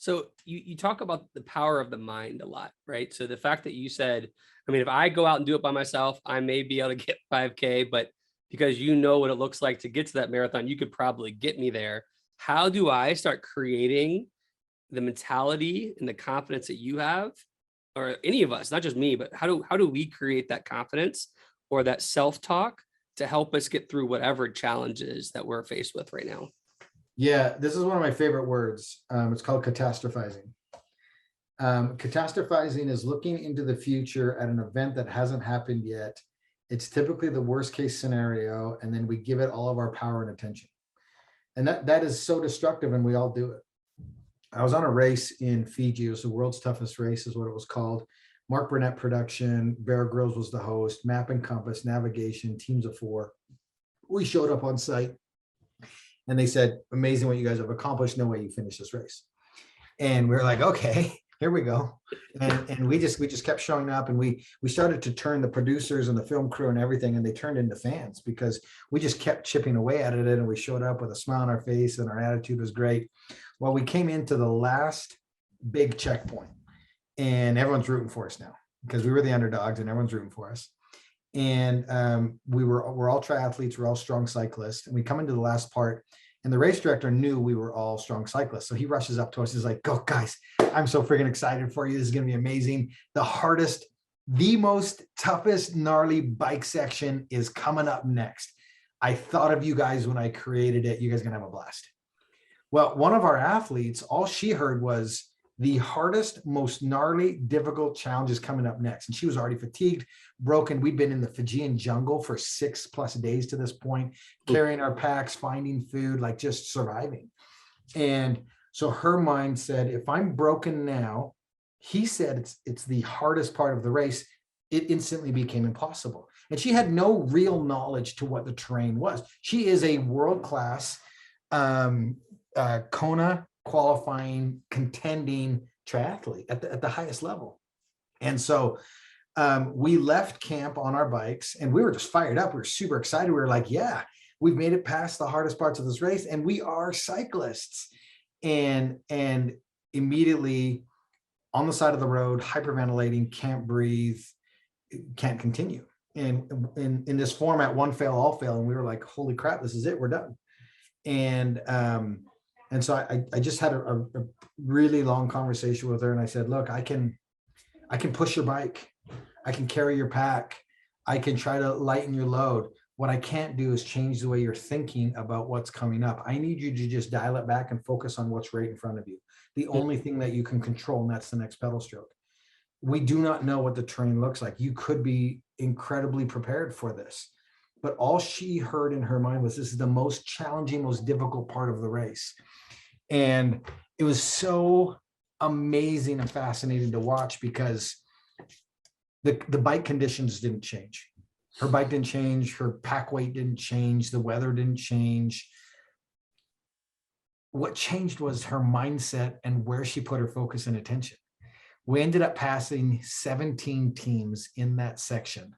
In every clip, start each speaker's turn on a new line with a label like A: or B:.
A: So you talk about the power of the mind a lot, right? So the fact that you said, I mean, if I go out and do it by myself, I may be able to get 5K, but because you know what it looks like to get to that marathon, you could probably get me there. How do I start creating the mentality and the confidence that you have, or any of us, not just me, but how do we create that confidence or that self-talk to help us get through whatever challenges that we're faced with right now?
B: Yeah, this is one of my favorite words. It's called catastrophizing. Catastrophizing is looking into the future at an event that hasn't happened yet. It's typically the worst case scenario, and then we give it all of our power and attention. And that is so destructive, and we all do it. I was on a race in Fiji. It was the world's toughest race, is what it was called. Mark Burnett production. Bear Grylls was the host. Map and compass, navigation, teams of 4. We showed up on site, and they said, "Amazing what you guys have accomplished. No way you finish this race." And we were like, "Okay, here we go." And we just kept showing up, and we started to turn the producers and the film crew and everything, and they turned into fans because we just kept chipping away at it. And we showed up with a smile on our face, and our attitude was great. Well, we came into the last big checkpoint, and everyone's rooting for us now because we were the underdogs, and everyone's rooting for us. And we're all triathletes, we're all strong cyclists, and we come into the last part, and the race director knew we were all strong cyclists. So he rushes up to us. He's like, "Go guys, I'm so freaking excited for you. This is going to be amazing. The most toughest, gnarly bike section is coming up next. I thought of you guys when I created it. You guys are going to have a blast." Well, one of our athletes, all she heard was the hardest, most gnarly, difficult challenge is coming up next. And she was already fatigued, broken. We'd been in the Fijian jungle for 6+ days to this point, carrying our packs, finding food, like just surviving. And so her mind said, if I'm broken now, he said it's the hardest part of the race. It instantly became impossible. And she had no real knowledge to what the terrain was. She is a world-class Kona qualifying, contending triathlete at the highest level. And so we left camp on our bikes, and we were just fired up. We were super excited. We were like, yeah, we've made it past the hardest parts of this race, and we are cyclists. And immediately on the side of the road, hyperventilating, can't breathe, can't continue. And in this format, one fail, all fail. And we were like, holy crap, this is it, we're done. And so I just had a really long conversation with her, and I said, look, I can push your bike. I can carry your pack. I can try to lighten your load. What I can't do is change the way you're thinking about what's coming up. I need you to just dial it back and focus on what's right in front of you. The only thing that you can control, and that's the next pedal stroke. We do not know what the terrain looks like. You could be incredibly prepared for this. But all she heard in her mind was, this is the most challenging, most difficult part of the race. And it was so amazing and fascinating to watch because the bike conditions didn't change. Her bike didn't change. Her pack weight didn't change. The weather didn't change. What changed was her mindset and where she put her focus and attention. We ended up passing 17 teams in that section.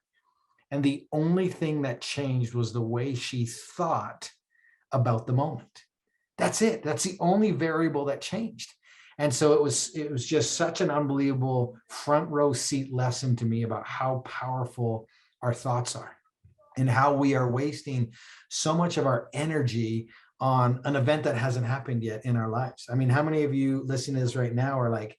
B: And the only thing that changed was the way she thought about the moment. That's it. That's the only variable that changed. And so it was just such an unbelievable front row seat lesson to me about how powerful our thoughts are and how we are wasting so much of our energy on an event that hasn't happened yet in our lives. I mean, how many of you listening to this right now are like,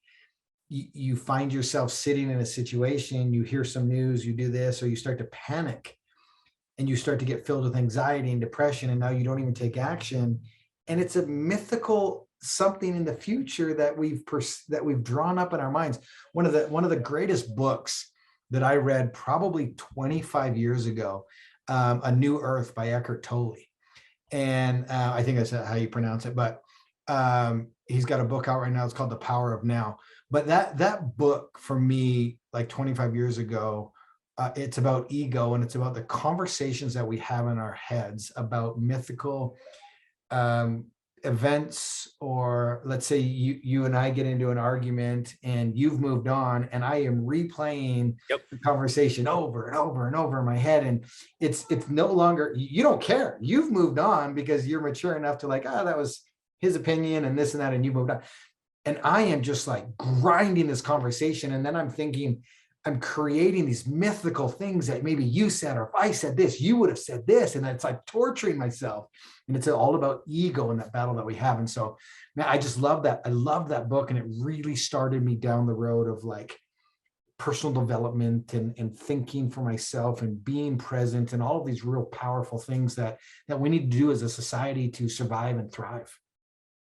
B: you find yourself sitting in a situation, you hear some news, you do this, or you start to panic and you start to get filled with anxiety and depression, and now you don't even take action. And it's a mythical something in the future that we've drawn up in our minds. One of the greatest books that I read probably 25 years ago, A New Earth by Eckhart Tolle. And I think that's how you pronounce it, but he's got a book out right now. It's called The Power of Now. But that book for me, like 25 years ago, it's about ego, and it's about the conversations that we have in our heads about mythical events. Or let's say you and I get into an argument and you've moved on, and I am replaying the conversation over and over and over in my head. And it's no longer, you don't care. You've moved on because you're mature enough to like, that was his opinion and this and that, and you moved on. And I am just like grinding this conversation. And then I'm thinking, I'm creating these mythical things that maybe you said, or if I said this, you would have said this. And it's like torturing myself. And it's all about ego and that battle that we have. And so, man, I just love that. I love that book. And it really started me down the road of like personal development and thinking for myself and being present and all of these real powerful things that we need to do as a society to survive and thrive.